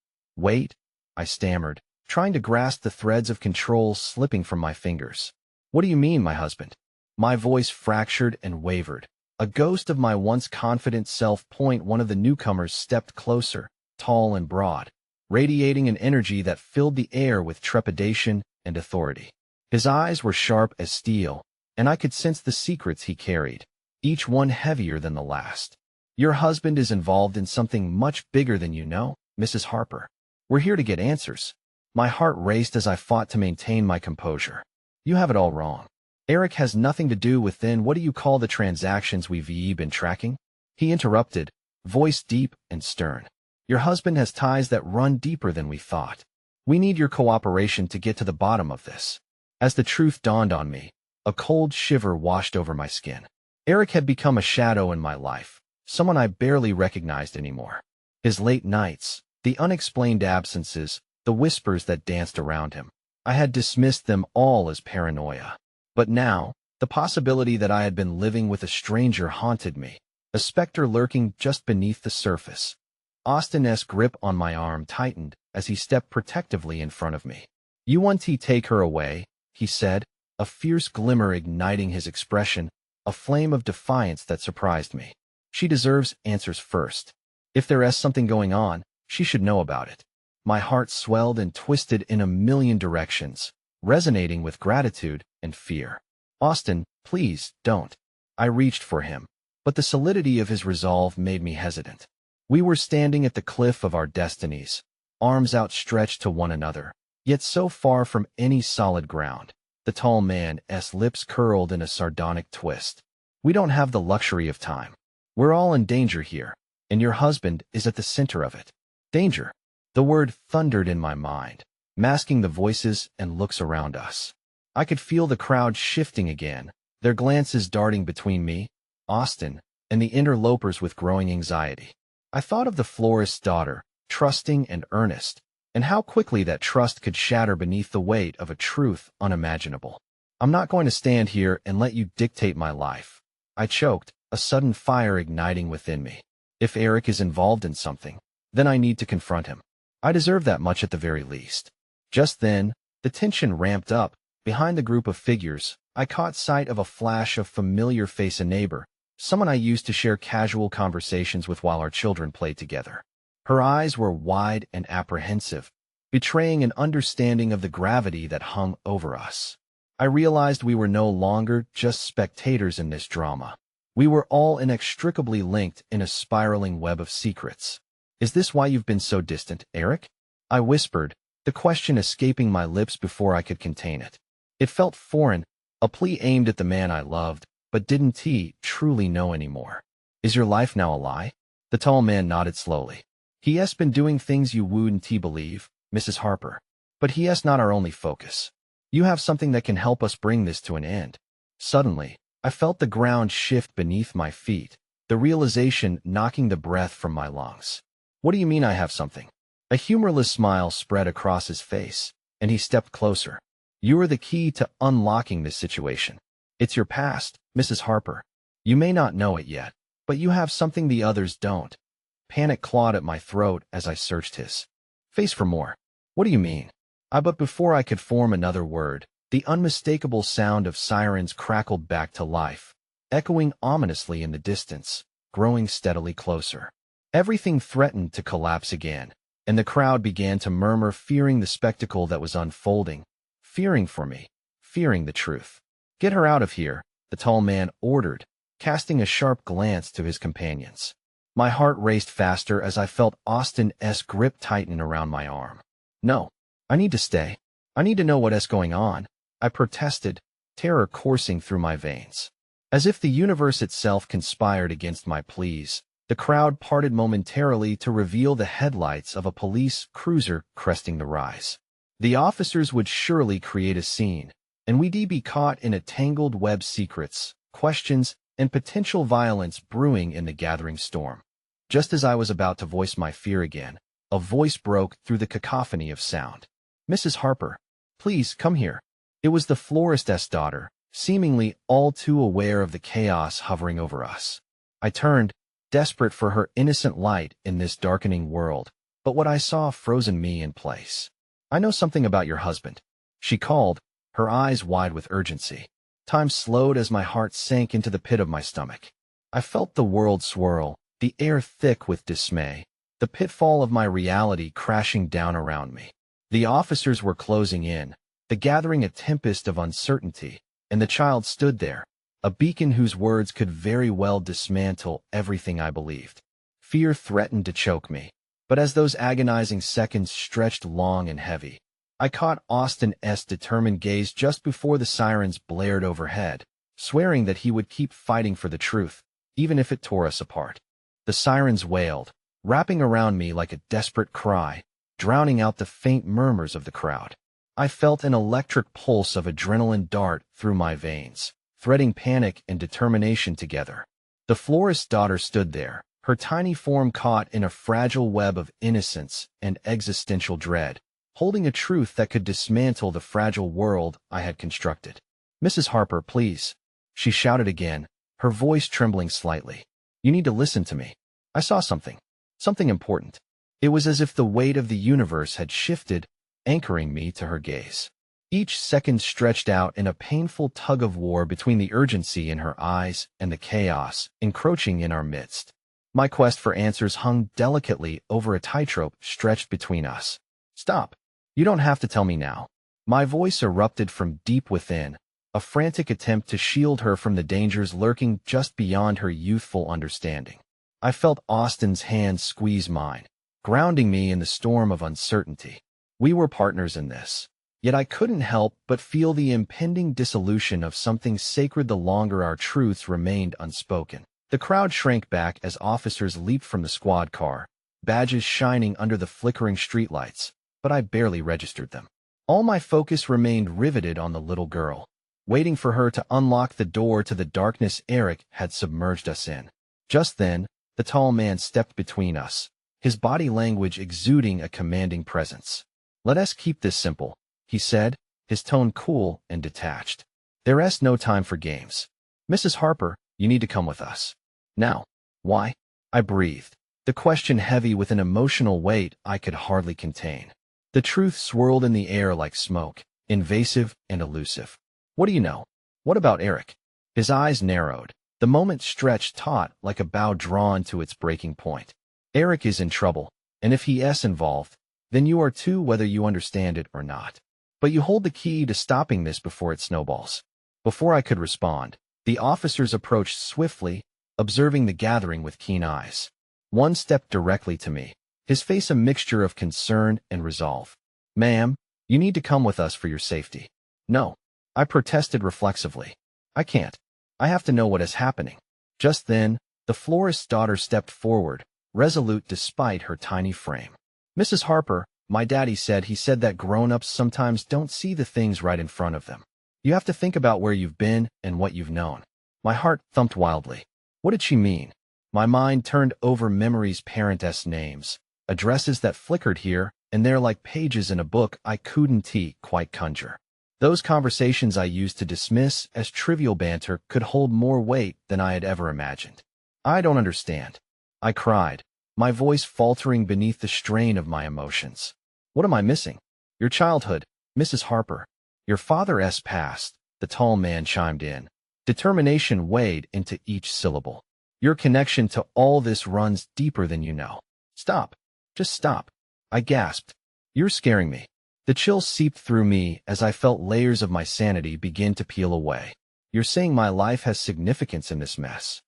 I stammered, trying to grasp the threads of control slipping from my fingers. What do you mean, my husband? My voice fractured and wavered. A ghost of my once confident self. One of the newcomers stepped closer, tall and broad, radiating an energy that filled the air with trepidation and authority. His eyes were sharp as steel, and I could sense the secrets he carried, each one heavier than the last. Your husband is involved in something much bigger than you know, Mrs. Harper. We're here to get answers. My heart raced as I fought to maintain my composure. You have it all wrong. Eric has nothing to do with what do you call the transactions we've been tracking? He interrupted, voice deep and stern. Your husband has ties that run deeper than we thought. We need your cooperation to get to the bottom of this. As the truth dawned on me, a cold shiver washed over my skin. Eric had become a shadow in my life, someone I barely recognized anymore. His late nights, the unexplained absences, the whispers that danced around him. I had dismissed them all as paranoia. But now, the possibility that I had been living with a stranger haunted me, a specter lurking just beneath the surface. Austin's grip on my arm tightened as he stepped protectively in front of me. You want to take her away, he said, a fierce glimmer igniting his expression, a flame of defiance that surprised me. She deserves answers first. If there is something going on, she should know about it. My heart swelled and twisted in a million directions, resonating with gratitude and fear. Austin, please, don't. I reached for him, but the solidity of his resolve made me hesitant. We were standing at the cliff of our destinies, arms outstretched to one another, yet so far from any solid ground. The tall man's lips curled in a sardonic twist. We don't have the luxury of time. We're all in danger here, and your husband is at the center of it. Danger. The word thundered in my mind, masking the voices and looks around us. I could feel the crowd shifting again, their glances darting between me, Austin, and the interlopers with growing anxiety. I thought of the florist's daughter, trusting and earnest, and how quickly that trust could shatter beneath the weight of a truth unimaginable. I'm not going to stand here and let you dictate my life. I choked, a sudden fire igniting within me. If Eric is involved in something, then I need to confront him. I deserve that much at the very least. Just then, the tension ramped up. Behind the group of figures, I caught sight of a flash of familiar face, a neighbor, someone I used to share casual conversations with while our children played together. Her eyes were wide and apprehensive, betraying an understanding of the gravity that hung over us. I realized we were no longer just spectators in this drama. We were all inextricably linked in a spiraling web of secrets. Is this why you've been so distant, Eric? I whispered, the question escaping my lips before I could contain it. It felt foreign, a plea aimed at the man I loved, but didn't he truly know anymore? Is your life now a lie? The tall man nodded slowly. He has been doing things you wouldn't believe, Mrs. Harper. But he is not our only focus. You have something that can help us bring this to an end. Suddenly, I felt the ground shift beneath my feet, the realization knocking the breath from my lungs. What do you mean I have something? A humorless smile spread across his face, and he stepped closer. You are the key to unlocking this situation. It's your past, Mrs. Harper. You may not know it yet, but you have something the others don't. Panic clawed at my throat as I searched his face for more. What do you mean? But before I could form another word, the unmistakable sound of sirens crackled back to life, echoing ominously in the distance, growing steadily closer. Everything threatened to collapse again, and the crowd began to murmur, fearing the spectacle that was unfolding, fearing for me, fearing the truth. Get her out of here, the tall man ordered, casting a sharp glance to his companions. My heart raced faster as I felt Austin's grip tighten around my arm. No, I need to stay. I need to know what is going on, I protested, terror coursing through my veins. As if the universe itself conspired against my pleas, the crowd parted momentarily to reveal the headlights of a police cruiser cresting the rise. The officers would surely create a scene, and we'd be caught in a tangled web of secrets, questions, and potential violence brewing in the gathering storm. Just as I was about to voice my fear again, a voice broke through the cacophony of sound. "Mrs. Harper, please come here." It was the florist's daughter, seemingly all too aware of the chaos hovering over us. I turned, desperate for her innocent light in this darkening world, but what I saw frozen me in place. "I know something about your husband," she called, her eyes wide with urgency. Time slowed as my heart sank into the pit of my stomach. I felt the world swirl, the air thick with dismay, the pitfall of my reality crashing down around me. The officers were closing in, the gathering a tempest of uncertainty, and the child stood there, a beacon whose words could very well dismantle everything I believed. Fear threatened to choke me, but as those agonizing seconds stretched long and heavy, I caught Austin's determined gaze just before the sirens blared overhead, swearing that he would keep fighting for the truth, even if it tore us apart. The sirens wailed, wrapping around me like a desperate cry, drowning out the faint murmurs of the crowd. I felt an electric pulse of adrenaline dart through my veins, threading panic and determination together. The florist's daughter stood there, her tiny form caught in a fragile web of innocence and existential dread, holding a truth that could dismantle the fragile world I had constructed. "Mrs. Harper, please," she shouted again, her voice trembling slightly. "You need to listen to me. I saw something important." It was as if the weight of the universe had shifted, anchoring me to her gaze. Each second stretched out in a painful tug-of-war between the urgency in her eyes and the chaos encroaching in our midst. My quest for answers hung delicately over a tightrope stretched between us. "Stop. You don't have to tell me now." My voice erupted from deep within, a frantic attempt to shield her from the dangers lurking just beyond her youthful understanding. I felt Austin's hand squeeze mine, grounding me in the storm of uncertainty. We were partners in this, yet I couldn't help but feel the impending dissolution of something sacred the longer our truths remained unspoken. The crowd shrank back as officers leaped from the squad car, badges shining under the flickering streetlights, but I barely registered them. All my focus remained riveted on the little girl, waiting for her to unlock the door to the darkness Eric had submerged us in. Just then, the tall man stepped between us, his body language exuding a commanding presence. "Let us keep this simple," he said, his tone cool and detached. "There's no time for games. Mrs. Harper, you need to come with us." "Now." "Why?" I breathed, the question heavy with an emotional weight I could hardly contain. The truth swirled in the air like smoke, invasive and elusive. "What do you know? What about Eric?" His eyes narrowed, the moment stretched taut like a bow drawn to its breaking point. "Eric is in trouble, and if he's involved, then you are too, whether you understand it or not. But you hold the key to stopping this before it snowballs." Before I could respond, the officers approached swiftly, observing the gathering with keen eyes. One stepped directly to me, his face a mixture of concern and resolve. "Ma'am, you need to come with us for your safety." "No," I protested reflexively. "I can't. I have to know what is happening." Just then, the florist's daughter stepped forward, resolute despite her tiny frame. "Mrs. Harper, my daddy said that grown-ups sometimes don't see the things right in front of them. You have to think about where you've been and what you've known." My heart thumped wildly. What did she mean? My mind turned over memories' parents' names, addresses that flickered here and there like pages in a book I couldn't quite conjure. Those conversations I used to dismiss as trivial banter could hold more weight than I had ever imagined. "I don't understand," I cried, my voice faltering beneath the strain of my emotions. "What am I missing?" "Your childhood, Mrs. Harper. Your father's past," the tall man chimed in. Determination weighed into each syllable. "Your connection to all this runs deeper than you know." "Stop. Just stop," I gasped. "You're scaring me." The chill seeped through me as I felt layers of my sanity begin to peel away. "You're saying my life has significance in this mess."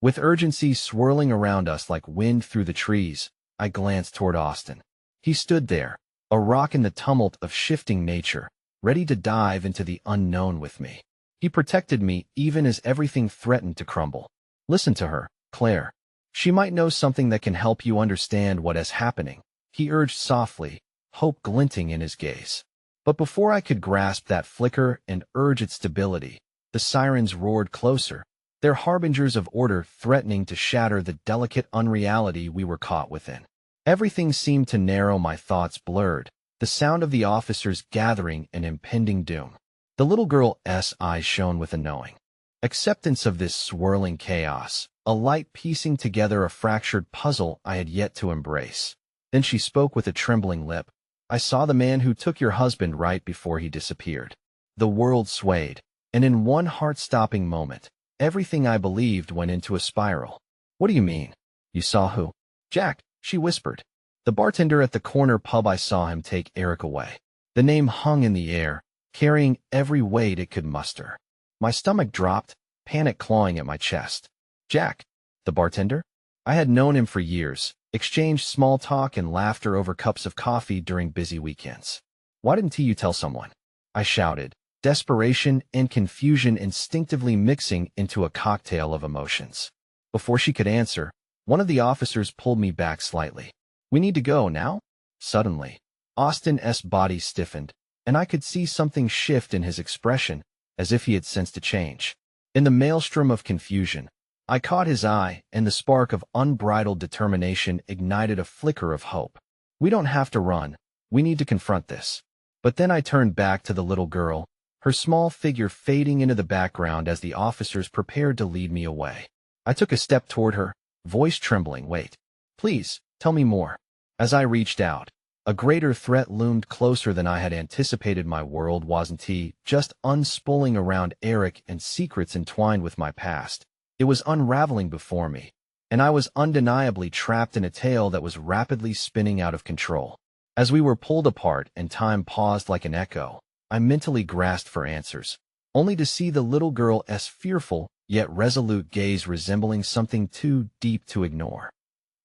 With urgency swirling around us like wind through the trees, I glanced toward Austin. He stood there, a rock in the tumult of shifting nature, ready to dive into the unknown with me. He protected me even as everything threatened to crumble. "Listen to her, Claire. She might know something that can help you understand what is happening," he urged softly, hope glinting in his gaze. But before I could grasp that flicker and urge its stability, the sirens roared closer, their harbingers of order threatening to shatter the delicate unreality we were caught within. Everything seemed to narrow, my thoughts blurred, the sound of the officers gathering and impending doom. The little girl's eyes shone with a knowing acceptance of this swirling chaos, a light piecing together a fractured puzzle I had yet to embrace. Then she spoke with a trembling lip. "I saw the man who took your husband right before he disappeared." The world swayed, and in one heart-stopping moment, everything I believed went into a spiral. "What do you mean? You saw who?" "Jack," she whispered. "The bartender at the corner pub. I saw him take Eric away." The name hung in the air, carrying every weight it could muster. My stomach dropped, panic clawing at my chest. Jack, the bartender? I had known him for years, exchanged small talk and laughter over cups of coffee during busy weekends. "Why didn't you tell someone?" I shouted, desperation and confusion instinctively mixing into a cocktail of emotions. Before she could answer, one of the officers pulled me back slightly. "We need to go now?" Suddenly, Austin's body stiffened, and I could see something shift in his expression, as if he had sensed a change. In the maelstrom of confusion, I caught his eye, and the spark of unbridled determination ignited a flicker of hope. "We don't have to run. We need to confront this." But then I turned back to the little girl, her small figure fading into the background as the officers prepared to lead me away. I took a step toward her, voice trembling. "Wait. Please, tell me more." As I reached out, a greater threat loomed closer than I had anticipated. My world wasn't just unspooling around Eric and secrets entwined with my past. It was unraveling before me, and I was undeniably trapped in a tale that was rapidly spinning out of control. As we were pulled apart and time paused like an echo, I mentally grasped for answers, only to see the little girl's fearful yet resolute gaze resembling something too deep to ignore.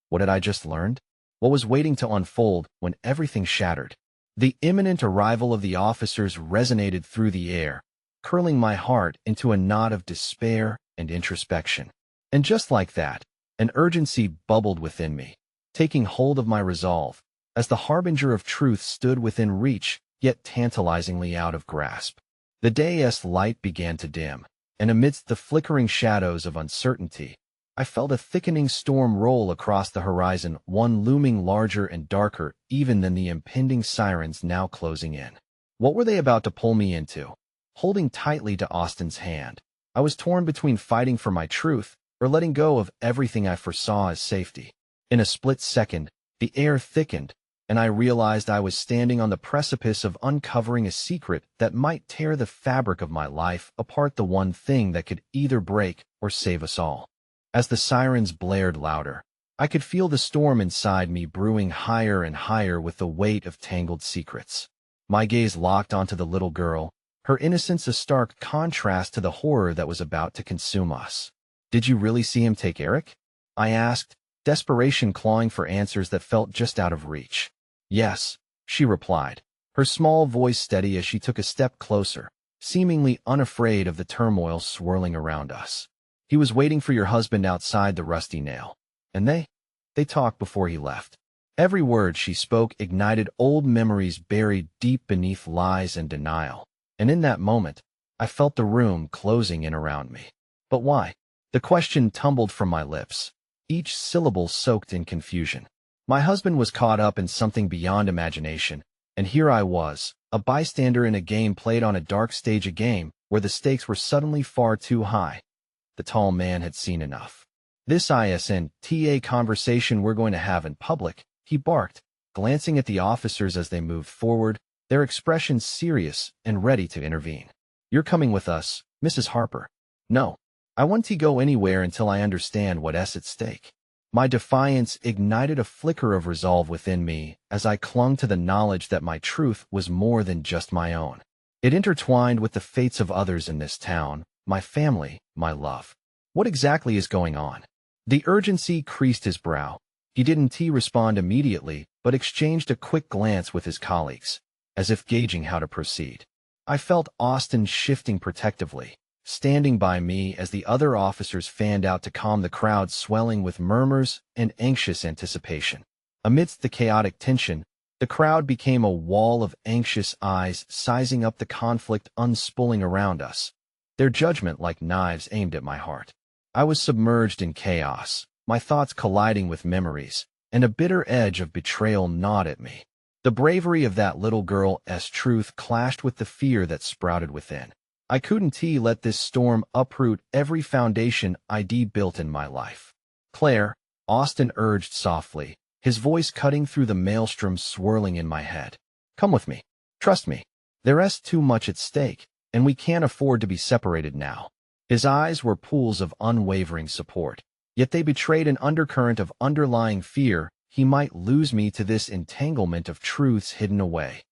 What had I just learned? What was waiting to unfold when everything shattered? The imminent arrival of the officers resonated through the air, curling my heart into a knot of despair and introspection. And just like that, an urgency bubbled within me, taking hold of my resolve, as the harbinger of truth stood within reach, yet tantalizingly out of grasp. The day's light began to dim, and amidst the flickering shadows of uncertainty, I felt a thickening storm roll across the horizon, one looming larger and darker even than the impending sirens now closing in. What were they about to pull me into? Holding tightly to Austin's hand, I was torn between fighting for my truth or letting go of everything I foresaw as safety. In a split second, the air thickened, and I realized I was standing on the precipice of uncovering a secret that might tear the fabric of my life apart, the one thing that could either break or save us all. As the sirens blared louder, I could feel the storm inside me brewing higher and higher with the weight of tangled secrets. My gaze locked onto the little girl, her innocence a stark contrast to the horror that was about to consume us. "Did you really see him take Eric?" I asked, desperation clawing for answers that felt just out of reach. "Yes," she replied, her small voice steady as she took a step closer, seemingly unafraid of the turmoil swirling around us. "He was waiting for your husband outside the Rusty Nail, and they talked before he left." Every word she spoke ignited old memories buried deep beneath lies and denial, and in that moment, I felt the room closing in around me. "But why?" The question tumbled from my lips, each syllable soaked in confusion. My husband was caught up in something beyond imagination, and here I was, a bystander in a game played on a dark stage, a game where the stakes were suddenly far too high. The tall man had seen enough. "This isn't a conversation we're going to have in public," he barked, glancing at the officers as they moved forward, their expressions serious and ready to intervene. "You're coming with us, Mrs. Harper." "No. I want to go anywhere until I understand what's at stake." My defiance ignited a flicker of resolve within me as I clung to the knowledge that my truth was more than just my own. It intertwined with the fates of others in this town, my family, my love. "What exactly is going on?" The urgency creased his brow. He didn't respond immediately, but exchanged a quick glance with his colleagues, as if gauging how to proceed. I felt Austin shifting protectively, standing by me as the other officers fanned out to calm the crowd swelling with murmurs and anxious anticipation. Amidst the chaotic tension, the crowd became a wall of anxious eyes sizing up the conflict unspooling around us, their judgment like knives aimed at my heart. I was submerged in chaos, my thoughts colliding with memories, and a bitter edge of betrayal gnawed at me. The bravery of that little girl's truth clashed with the fear that sprouted within. I couldn't let this storm uproot every foundation I'd built in my life. Claire, Austin urged softly, his voice cutting through the maelstrom swirling in my head. Come with me. Trust me. There's too much at stake, and we can't afford to be separated now. His eyes were pools of unwavering support, yet they betrayed an undercurrent of underlying fear he might lose me to this entanglement of truths hidden away.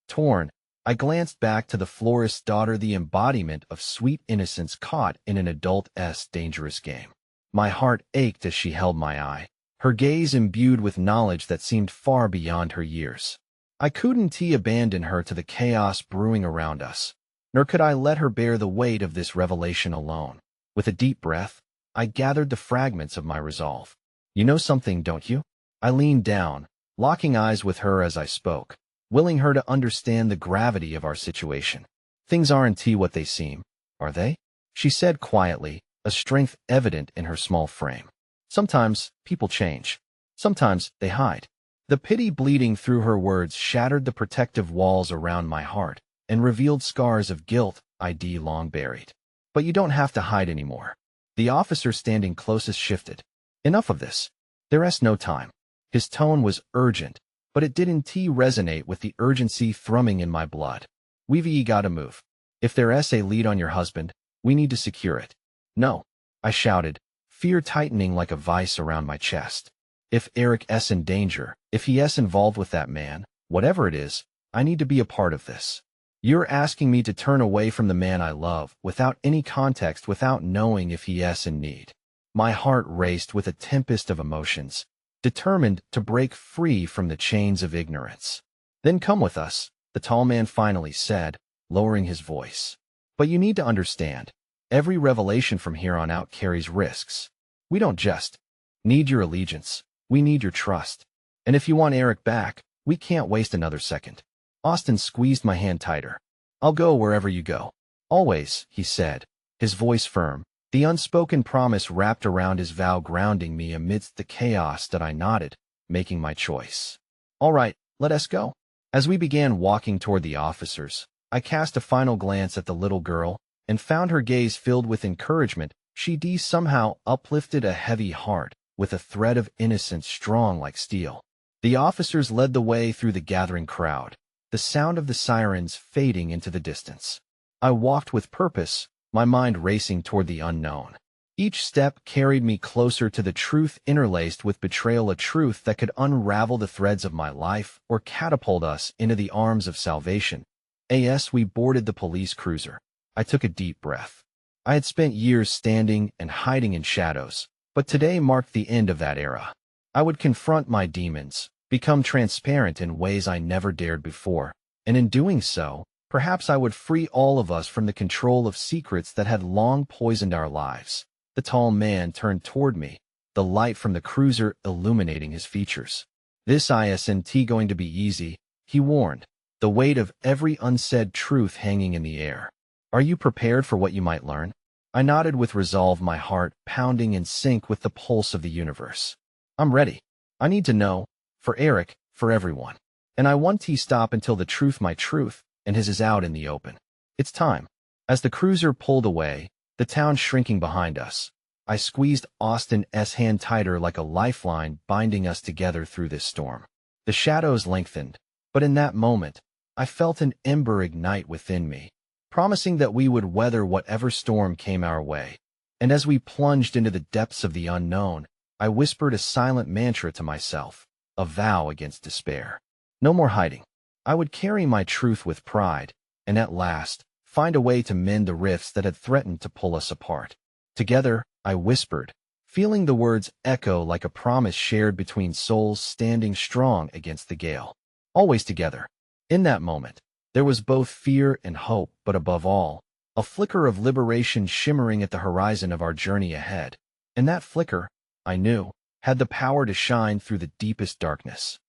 Torn, I glanced back to the florist's daughter, the embodiment of sweet innocence caught in an adult's dangerous game. My heart ached as she held my eye, her gaze imbued with knowledge that seemed far beyond her years. I couldn't abandon her to the chaos brewing around us, nor could I let her bear the weight of this revelation alone. With a deep breath, I gathered the fragments of my resolve. You know something, don't you? I leaned down, locking eyes with her as I spoke, willing her to understand the gravity of our situation. Things aren't what they seem, are they? She said quietly, a strength evident in her small frame. Sometimes people change. Sometimes they hide. The pity bleeding through her words shattered the protective walls around my heart and revealed scars of guilt I'd long buried. But you don't have to hide anymore. The officer standing closest shifted. Enough of this. There's no time. His tone was urgent, but it didn't resonate with the urgency thrumming in my blood. We've gotta move. If there's a lead on your husband, we need to secure it. No, I shouted, fear tightening like a vice around my chest. If Eric's in danger, if he's involved with that man, whatever it is, I need to be a part of this. You're asking me to turn away from the man I love, without any context, without knowing if he's in need. My heart raced with a tempest of emotions, determined to break free from the chains of ignorance. Then come with us, the tall man finally said, lowering his voice. But you need to understand, every revelation from here on out carries risks. We don't just need your allegiance, we need your trust. And if you want Eric back, we can't waste another second. Austin squeezed my hand tighter. I'll go wherever you go. Always, he said, his voice firm, the unspoken promise wrapped around his vow grounding me amidst the chaos that I nodded, making my choice. All right, let us go. As we began walking toward the officers, I cast a final glance at the little girl and found her gaze filled with encouragement. She'd somehow uplifted a heavy heart with a thread of innocence strong like steel. The officers led the way through the gathering crowd, the sound of the sirens fading into the distance. I walked with purpose, my mind racing toward the unknown. Each step carried me closer to the truth interlaced with betrayal, a truth that could unravel the threads of my life or catapult us into the arms of salvation. As we boarded the police cruiser, I took a deep breath. I had spent years standing and hiding in shadows, but today marked the end of that era. I would confront my demons, become transparent in ways I never dared before, and in doing so, perhaps I would free all of us from the control of secrets that had long poisoned our lives. The tall man turned toward me, the light from the cruiser illuminating his features. This isn't going to be easy, he warned, the weight of every unsaid truth hanging in the air. Are you prepared for what you might learn? I nodded with resolve, my heart pounding in sync with the pulse of the universe. I'm ready. I need to know, for Eric, for everyone. And I won't stop until the truth, my truth, and his is out in the open. It's time. As the cruiser pulled away, the town shrinking behind us, I squeezed Austin's hand tighter like a lifeline binding us together through this storm. The shadows lengthened, but in that moment, I felt an ember ignite within me, promising that we would weather whatever storm came our way. And as we plunged into the depths of the unknown, I whispered a silent mantra to myself, a vow against despair. No more hiding. I would carry my truth with pride, and at last, find a way to mend the rifts that had threatened to pull us apart. Together, I whispered, feeling the words echo like a promise shared between souls standing strong against the gale. Always together. In that moment, there was both fear and hope, but above all, a flicker of liberation shimmering at the horizon of our journey ahead. And that flicker, I knew, had the power to shine through the deepest darkness.